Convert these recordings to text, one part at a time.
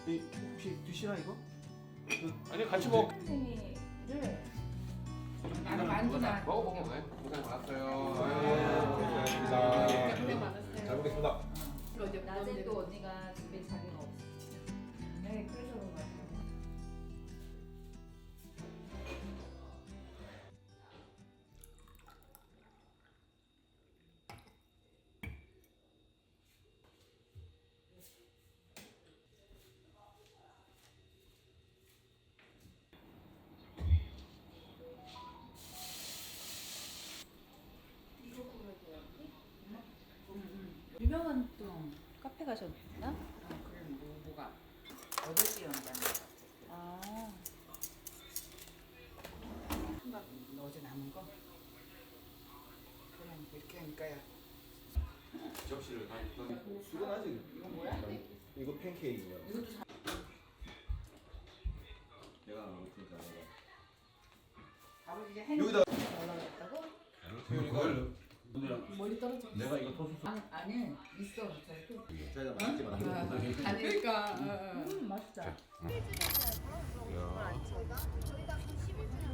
혹시 드시나 이거? 아니 같이 먹. 생이를 나는 만두나 먹어보고 왜? 고생 많았어요. 감사합니다. 고생 많았어요. 잘 먹겠습니다. 낮에 또 언니가 집에 자리가 없어. 네, 그래서 그런 것 같아요. 유명한 또 카페 가셨나? 아, 그래 뭐가 8시 연장. 아. 한박 어제 남은 거? 그럼 이렇게 하니까요. 접시를 다. 수건하지? 이거 뭐야? 이거 팬케이크야. 이것도 사. 내가 안 먹으니까 내가. 밥을 이제 해. 여기다. 올라갔다고? 그걸 멀리 떨어져. 내가 이거 토스트. 안에 있어. 저기. 자기가 맛있지 마. 그러니까. 맛있다. 저희가 11주년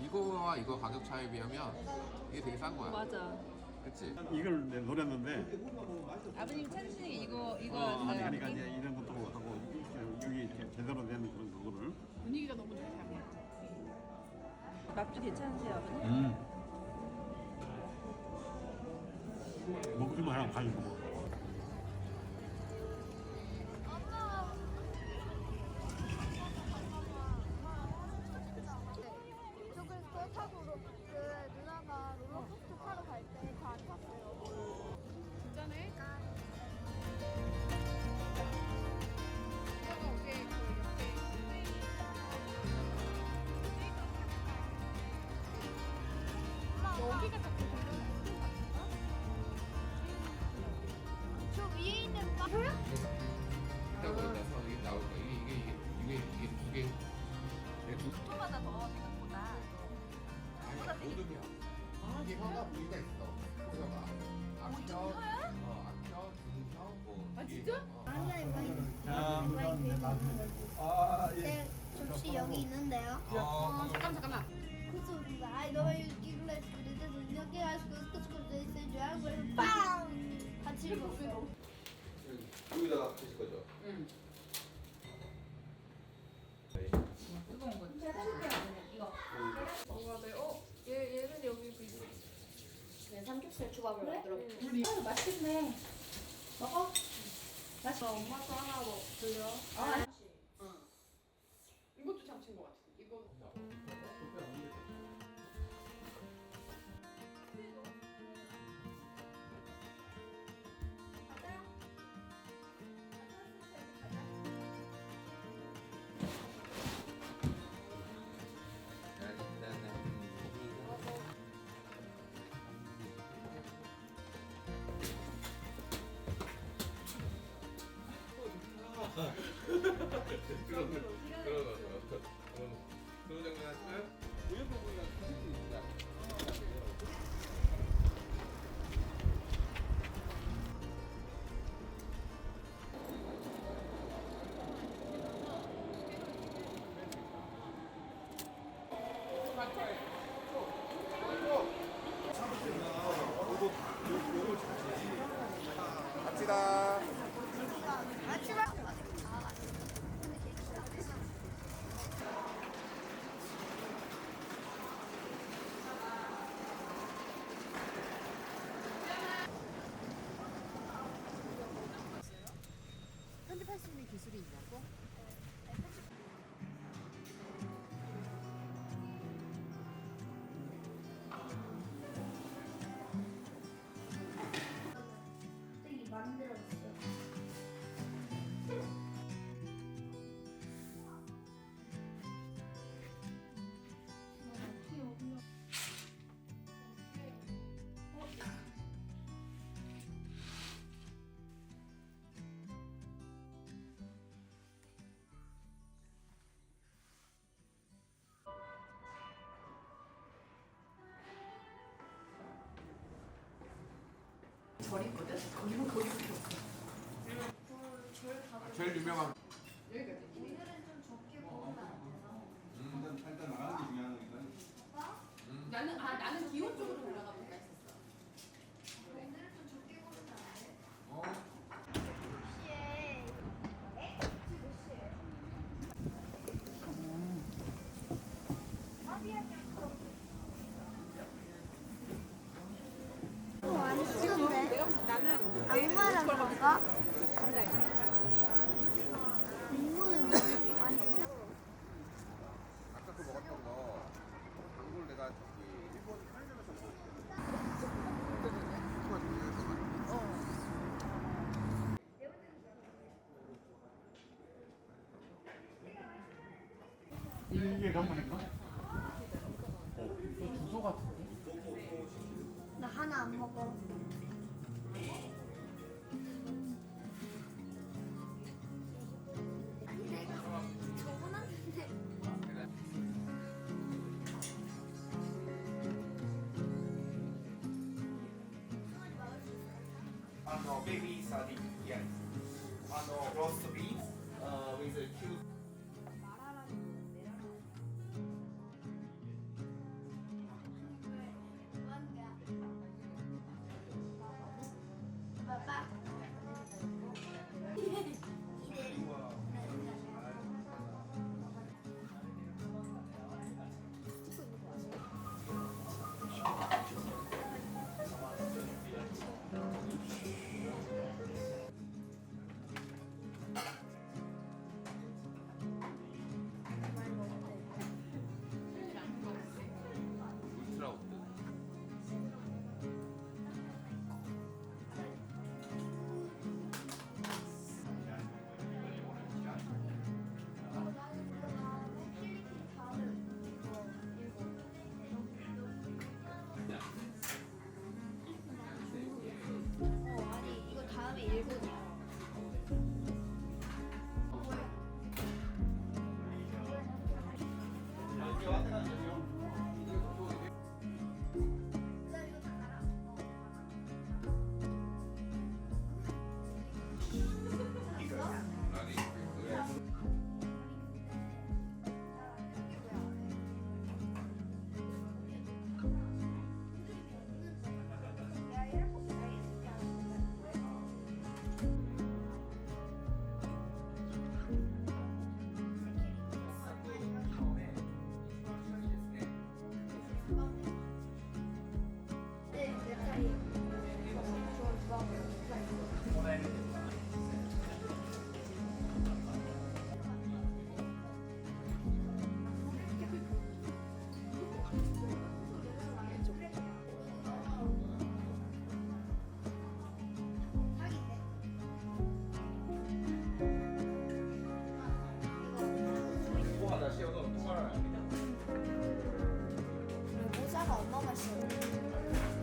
이거와 이거 가격 차이에 비하면 이게 되게 싼 거야. 맞아. 그치? 이걸 내 노렸는데 아버님 찾으시는 게 이거 아니 그러니까 이제 이런 것도 하고 여기 이렇게 제대로 된 그런 그거를 분위기가 너무 좋다. 맛도 괜찮으세요, 아버님? 먹기만 하라고 가지고 뭐. 저 그래서 그거 타고 그 누나가 롤러코스터 타러 갈 때 저 안 탔어요. 진짜네? 여기가 자꾸 걸리는 거 같아? 저 위에 있는 바 저요? 이따가 나서 이게 나올 거야. 이게 두 개. 이게 두 토마다 더 생각보다. 모든 이게 혀가 부위가 있어. 그래서 막 앞혀, 앞혀, 중혀, 뭐. 아 진짜? 아니야 많이 아 예. 제 접시 여기 있는데요. 잠깐만. 그래서 I know you like it doesn't look as good as they say you are going 빵 같이 먹어요. 여기다가 드실 거죠? 응. 네. 뜨거운 거. 이거. 뭐가 돼? 얘는 여기 그 있어. 네, 삼겹살 초밥을 만들어 볼게요. 우리. 맛있네. 먹어. 나 엄마도 하나 들려. 아, 이것도 잡친 것 같아. 이거. 그런 장면 하시나요? 우연 부분이랑 사실 수 있다. 갑시다. 편집할 수 있는 기술이 있냐고? 제일 유명한. 일단 나가는 게 중요한 거니까. 나는 기온 쪽으로 올라가 볼까 했었어. 많이 쓰는데. 악마랑 건가? 공부는 많이 쓰. 아까 그 먹었던 거 단골 내가 저기 일본 편의점에서 먹었어. 이게 전문인가? 주소 같은데? 나 하나 안 먹어. 저분한테 baby sardine, yes. roast beef with a cube. 봐봐. 울트라 우드. 아니 이거 다음에 일본이야. 모자가 엄마가 싫어.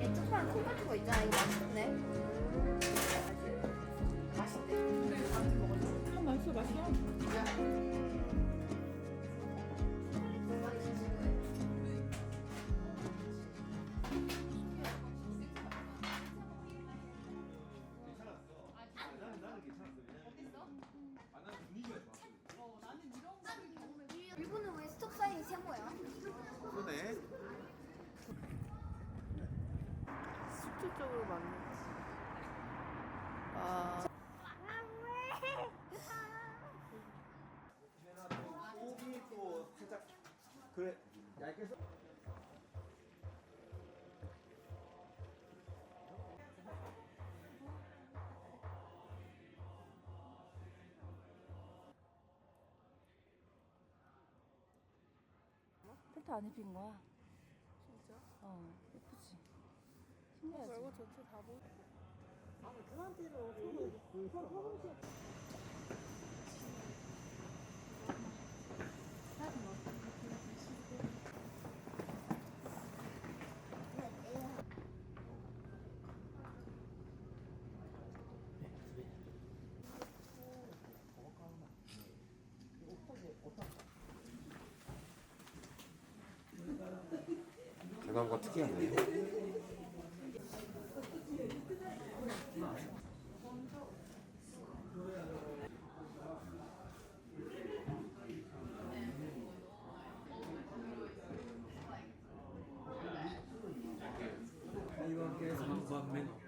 얘 조그만 콩 같은 거 있잖아. 이거 맛있네. 맛있어, 맛있어. 일본은 왜 스톱 사인이 세모야? 그러네. 수출 쪽으로 맞는. 아. 고기 또 살짝 그래 얇게 썰. 펠트 안 입힌 거야? 진짜? 예쁘지? 이거 신기하지? 말고 전체 다 보. 대나무가 특이하네. 뭐